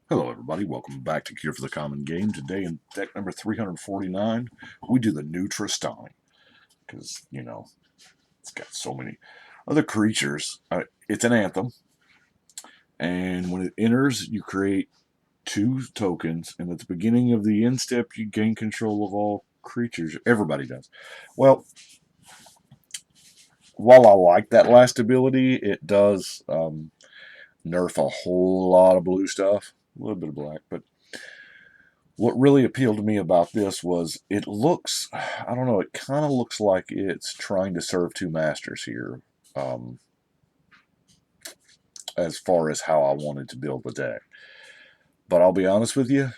Hello everybody, welcome back to Cure for the Common Game. Today in deck number 349, we do the new Trostani. Because, it's got so many other creatures. It's an anthem, and when it enters, you create 2 tokens, and at the beginning of the end step, you gain control of all creatures. Everybody does. Well, while I like that last ability, it does nerf a whole lot of blue stuff. A little bit of black, but what really appealed to me about this was it looks, I don't know, it kind of looks like it's trying to serve 2 masters here, um, as far as how I wanted to build the deck. But I'll be honest with you,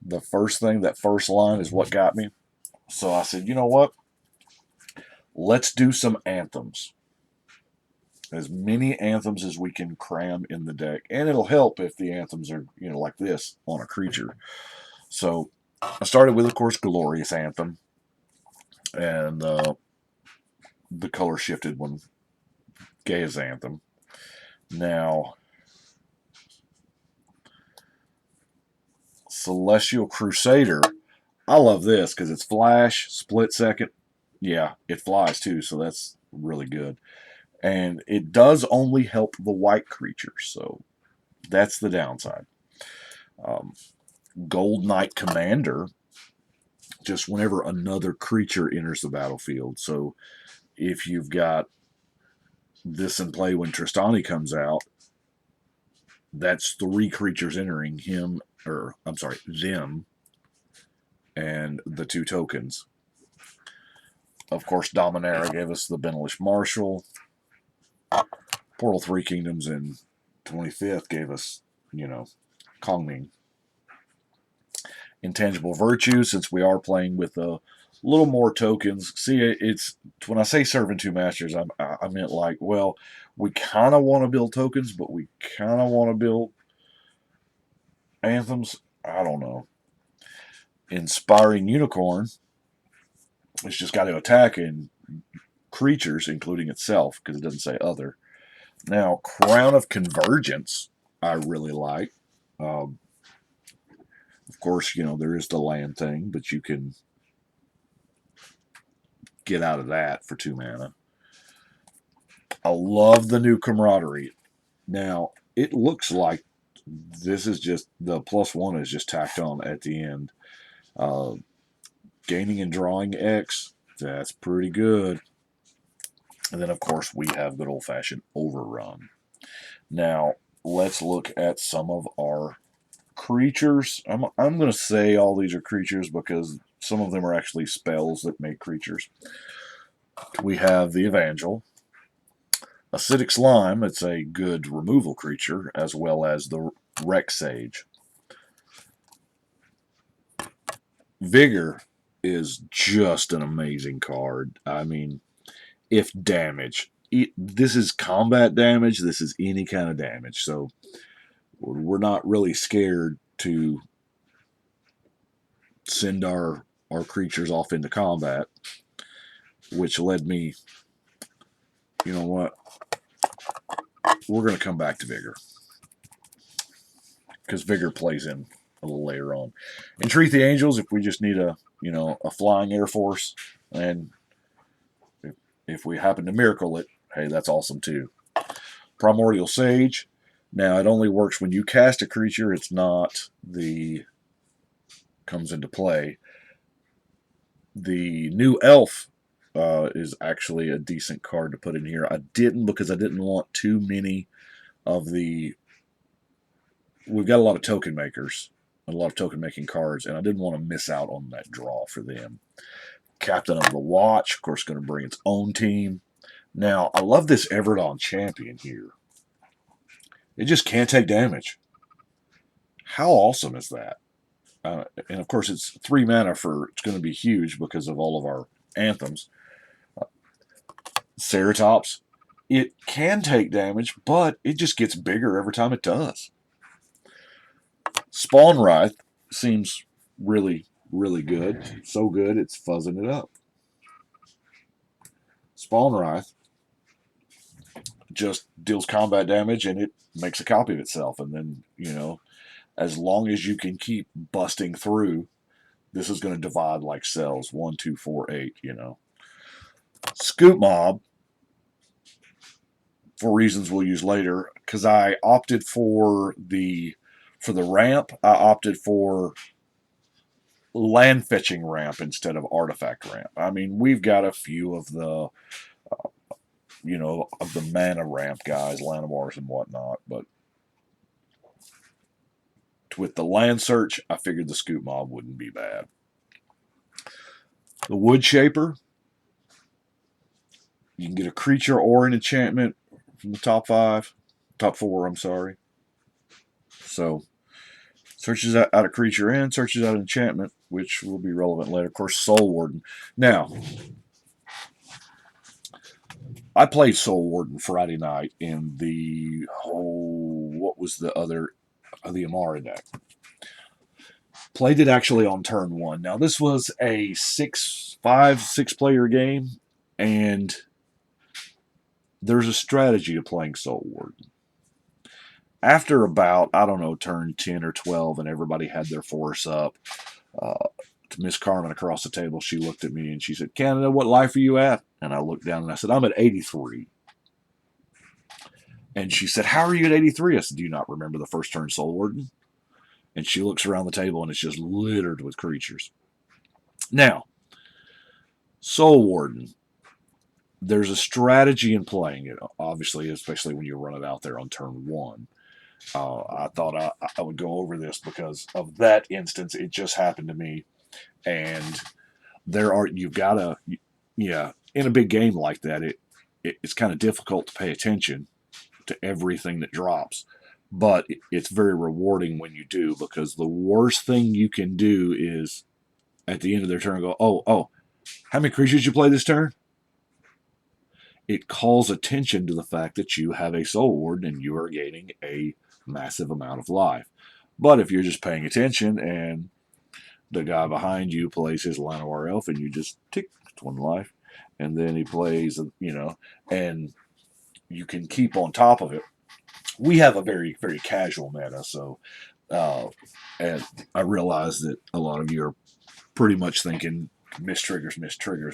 the first thing, that first line is what got me. So I said, you know what? Let's do some anthems. As many anthems as we can cram in the deck. And it'll help if the anthems are, like this on a creature. So I started with, of course, Glorious Anthem. And the color shifted when Gaia's Anthem. Now, Celestial Crusader, I love this because it's flash, split second. Yeah, it flies too, so that's really good. And it does only help the white creatures, so that's the downside. Um, Gold Knight Commander, just whenever another creature enters the battlefield. So if you've got this in play when Trostani comes out, that's 3 creatures entering him, or I'm sorry, them, and the 2 tokens. Of course, Dominaria gave us the Benelish Marshal. Portal 3 Kingdoms in 25th gave us, Kongming. Intangible Virtue, since we are playing with a little more tokens. See, it's when I say serving 2 masters, I meant like, well, we kind of want to build tokens, but we kind of want to build anthems. I don't know. Inspiring Unicorn, it's just got to attack in creatures, including itself, because it doesn't say other. Now, Crown of Convergence, I really like. Of course, there is the land thing, but you can get out of that for 2 mana. I love the new Camaraderie. Now, it looks like this is just, the +1 is just tacked on at the end. Gaining and drawing X, that's pretty good. And then, of course, we have good old-fashioned Overrun. Now, let's look at some of our creatures. I'm going to say all these are creatures because some of them are actually spells that make creatures. We have the Evangel. Acidic Slime, it's a good removal creature, as well as the Rex Sage. Vigor is just an amazing card. I mean, if damage, this is combat damage, this is any kind of damage, so we're not really scared to send our creatures off into combat, which led me, you know what, we're going to come back to Vigor, because Vigor plays in a little later on. Entreat the Angels, if we just need a flying Air Force, and if we happen to miracle it, hey, that's awesome too. Primordial Sage, now it only works when you cast a creature, it's not the comes into play. The new Elf is actually a decent card to put in here. I didn't, because I didn't want too many of the... We've got a lot of token makers, a lot of token making cards, and I didn't want to miss out on that draw for them. Captain of the Watch, of course, going to bring its own team. Now, I love this Everdon Champion here. It just can't take damage. How awesome is that? And of course, it's 3 mana for, it's going to be huge because of all of our anthems. Ceratops, it can take damage, but it just gets bigger every time it does. Spawn Wraith seems really, really good. So good, it's fuzzing it up. Spawn Wraith just deals combat damage, and it makes a copy of itself. And then, As long as you can keep busting through, this is going to divide like cells 1, 2, 4, 8. Scoop Mob, for reasons we'll use later, because I opted for the ramp. I opted for land fetching ramp instead of artifact ramp. I mean, we've got a few of the of the mana ramp guys, Llanowars and whatnot, but with the land search, I figured the Scoop Mob wouldn't be bad. The Wood Shaper, you can get a creature or an enchantment from the top four, I'm sorry. So, searches out a creature and searches out an enchantment, which will be relevant later. Of course, Soul Warden. Now, I played Soul Warden Friday night in the what was the other, the Amara deck. Played it actually on turn 1. Now, this was a 6 player game, and there's a strategy to playing Soul Warden. After about, I don't know, turn 10 or 12, and everybody had their force up, to Miss Carmen across the table, she looked at me and she said, "Canada, what life are you at?" And I looked down and I said, "I'm at 83. And she said, "How are you at 83? I said, "Do you not remember the first turn Soul Warden?" And she looks around the table and it's just littered with creatures. Now, Soul Warden, there's a strategy in playing it, obviously, especially when you run it out there on turn 1. I thought I would go over this because of that instance. It just happened to me. And you've got to, in a big game like that, it's kind of difficult to pay attention to everything that drops. But it's very rewarding when you do, because the worst thing you can do is at the end of their turn go, oh, how many creatures did you play this turn? It calls attention to the fact that you have a Soul Warden and you are gaining a massive amount of life. But if you're just paying attention and the guy behind you plays his Llanowar Elf and you just tick 1 life, and then he plays, and you can keep on top of it. We have a very, very casual meta, so and I realize that a lot of you are pretty much thinking miss triggers,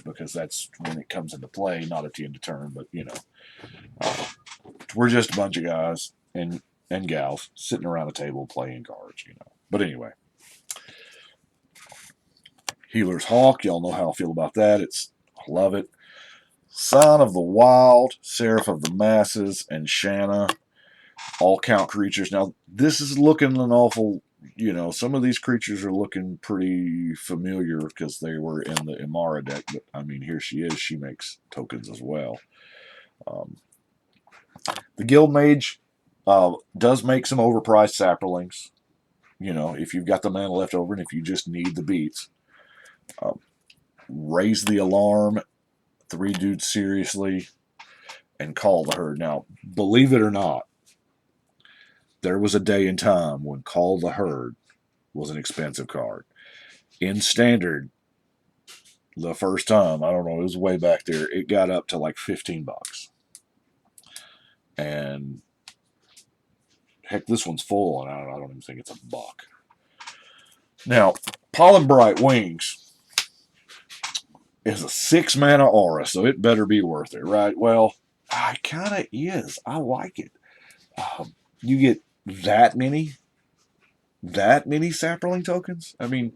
because that's when it comes into play, not at the end of turn, but we're just a bunch of guys and gals sitting around a table playing cards, But anyway, Healer's Hawk, y'all know how I feel about that. I love it. Son of the Wild, Seraph of the Masses, and Shanna all count creatures. Now, this is looking an awful, some of these creatures are looking pretty familiar because they were in the Imara deck, but I mean, here she is. She makes tokens as well. The Guild Mage does make some overpriced saplings. If you've got the mana left over and if you just need the beats. Raise the Alarm, 3 Dudes Seriously, and Call the Herd. Now, believe it or not, there was a day in time when Call the Herd was an expensive card. In Standard, the first time, I don't know, it was way back there, it got up to like $15. And heck, this one's full, and I don't even think it's $1. Now, Pollen Bright Wings is a 6 mana aura, so it better be worth it, right? Well, it kind of is. I like it. You get that many sapling tokens. I mean,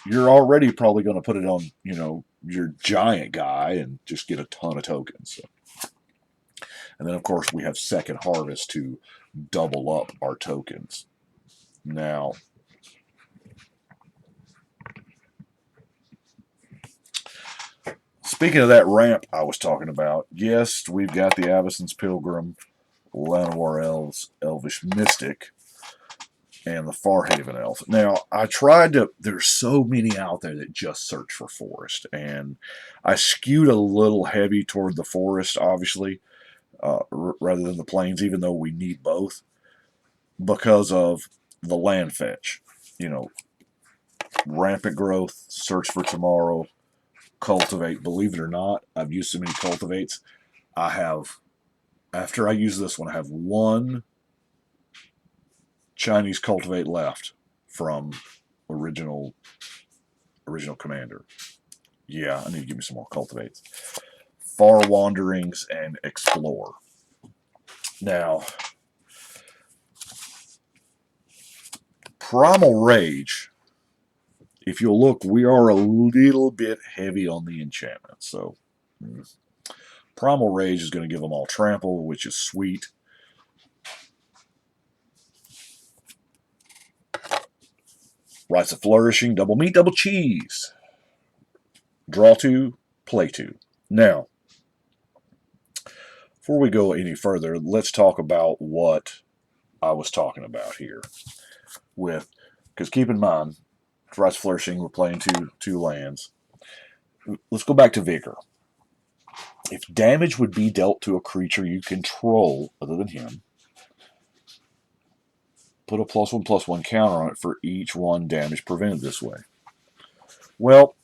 you're already probably going to put it on, your giant guy and just get a ton of tokens. So. And then, of course, we have Second Harvest to double up our tokens. Now, speaking of that ramp I was talking about, yes, we've got the Avacyn's Pilgrim, Llanowar Elves, Elvish Mystic, and the Farhaven Elf. Now, I tried to, there's so many out there that just search for forest, and I skewed a little heavy toward the forest, obviously, rather than the plains, even though we need both, because of the land fetch. Rampant growth, search for tomorrow, cultivate. Believe it or not, I've used so many cultivates. After I use this one, I have 1 Chinese cultivate left from original commander. Yeah, I need to give me some more cultivates. Far wanderings and explore. Now, Primal Rage, if you'll look, we are a little bit heavy on the enchantment. So, Primal Rage is going to give them all trample, which is sweet. Rites of Flourishing, double meat, double cheese. Draw 2, play 2. Now, before we go any further, let's talk about what I was talking about here. Because keep in mind, Rites of Flourishing, we're playing two lands. Let's go back to Vigor. If damage would be dealt to a creature you control other than him, put a +1/+1 counter on it for each one damage prevented this way. Well,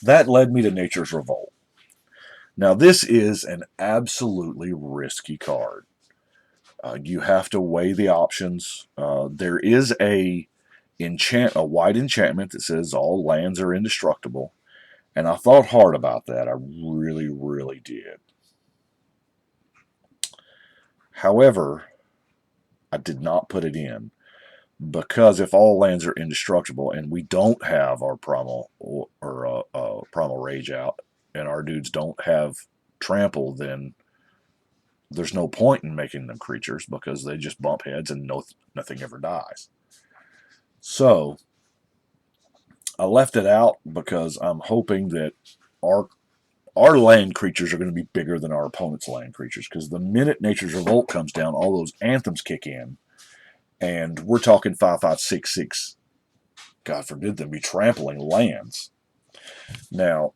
that led me to Nature's Revolt. Now, this is an absolutely risky card. You have to weigh the options. There is a white enchantment that says all lands are indestructible, and I thought hard about that. I really, really did. However, I did not put it in because if all lands are indestructible and we don't have our primal primal rage out, and our dudes don't have trample, then there's no point in making them creatures because they just bump heads and nothing ever dies. So I left it out because I'm hoping that our land creatures are going to be bigger than our opponent's land creatures, because the minute Nature's Revolt comes down, all those anthems kick in, and we're talking 5/5, 6/6. God forbid them be trampling lands. Now,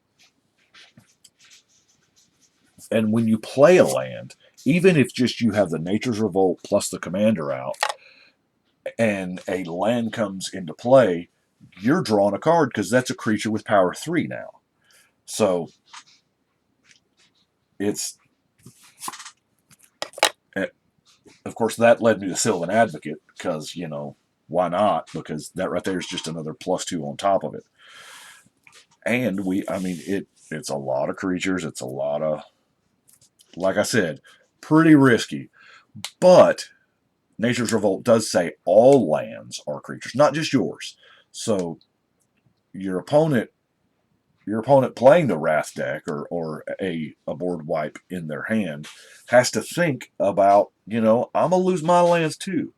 and when you play a land, even if just you have the Nature's Revolt plus the commander out, and a land comes into play, you're drawing a card because that's a creature with power 3 now. So it's, of course, that led me to Sylvan Advocate because, why not? Because that right there is just another +2 on top of it. And it's a lot of creatures. It's a lot of, like I said, pretty risky. But Nature's Revolt does say all lands are creatures, not just yours. So your opponent playing the Wrath deck or a board wipe in their hand has to think about, I'm going to lose my lands too.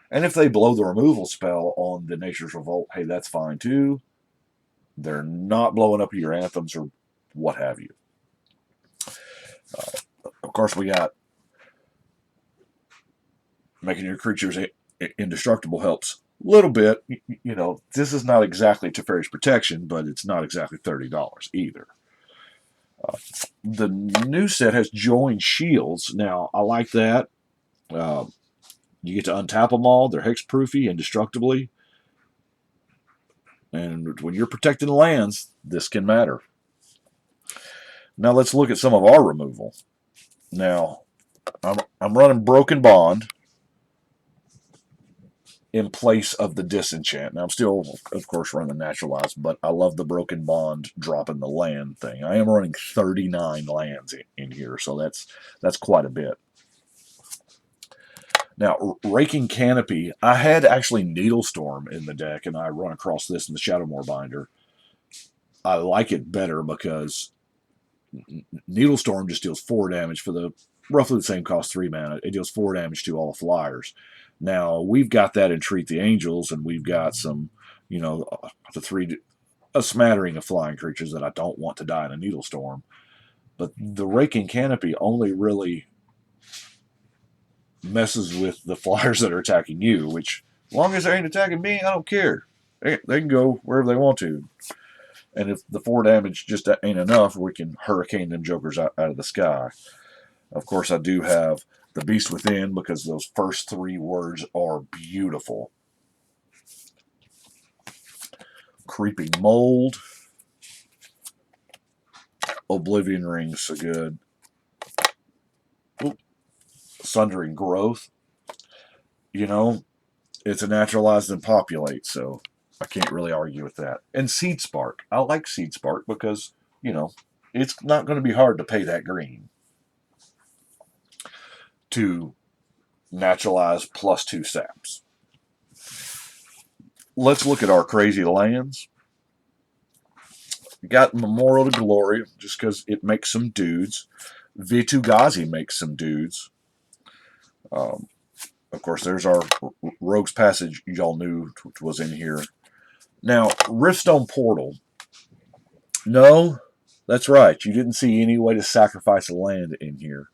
And if they blow the removal spell on the Nature's Revolt, hey, that's fine too. They're not blowing up your anthems or what have you. Of course, we got making your creatures indestructible helps a little bit. This is not exactly Teferi's Protection, but it's not exactly $30 either. The new set has Join Shields. Now, I like that. You get to untap them all. They're hexproofy, indestructibly. And when you're protecting lands, this can matter. Now, let's look at some of our removal. Now, I'm running Broken Bond in place of the Disenchant. Now, I'm still, of course, running the Naturalized, but I love the Broken Bond dropping the land thing. I am running 39 lands in here, so that's quite a bit. Now, Raking Canopy, I had actually Needlestorm in the deck, and I run across this in the Shadowmoor binder. I like it better because Needlestorm just deals 4 damage for the roughly the same cost 3 mana. It deals 4 damage to all flyers. Now, we've got that in Treat the Angels, and we've got some, a smattering of flying creatures that I don't want to die in a Needlestorm. But the Raking Canopy only really messes with the flyers that are attacking you, which, as long as they ain't attacking me, I don't care. They can go wherever they want to. And if the 4 damage just ain't enough, we can hurricane them jokers out of the sky. Of course, I do have the Beast Within because those first 3 words are beautiful. Creeping Mold. Oblivion Ring's so good. Sundering Growth. you know, it's a naturalized and populate, so I can't really argue with that. And seed spark. I like seed spark because, you know, it's not going to be hard to pay that green to naturalize +2 saps. Let's look at our crazy lands. We got Memorial to Glory just because it makes some dudes. Vitu-Ghazi makes some dudes. Um, of course, there's our Rogue's Passage, y'all knew, which was in here. Now, Riftstone Portal. No, that's right. You didn't see any way to sacrifice a land in here.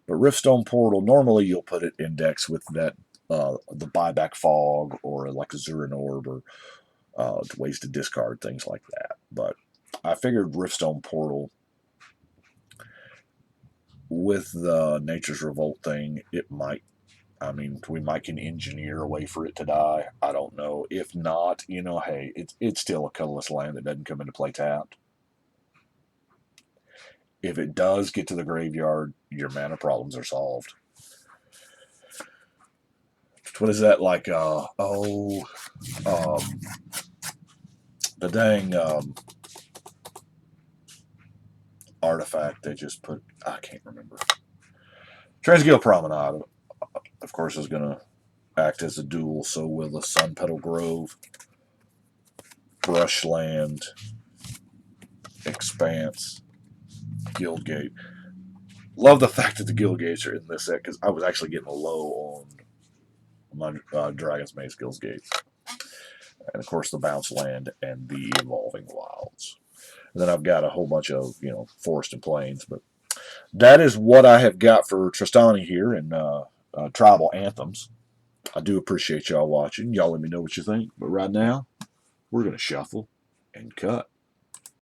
But Riftstone Portal, normally you'll put it index with that the buyback fog or like a Zurin Orb or ways to discard, things like that. But I figured Riftstone Portal with the Nature's Revolt thing, it might. I mean, we might can engineer a way for it to die. I don't know. If not, you know, hey, it's still a colorless land that doesn't come into play tapped. If it does get to the graveyard, your mana problems are solved. What is that like? The dang artifact they just put. I can't remember. Transgale Promenade, of course, is going to act as a duel. So will the Sun Petal Grove, Brushland, Expanse, Guildgate. Love the fact that the Guildgates are in this set because I was actually getting low on my Dragon's Maze Guildgates. And of course the Bounce Land and the Evolving Wilds. And then I've got a whole bunch of, you know, Forest and Plains. But that is what I have got for Trostani here in Tribal Anthems. I do appreciate y'all watching. Y'all let me know what you think. But right now, we're going to shuffle and cut.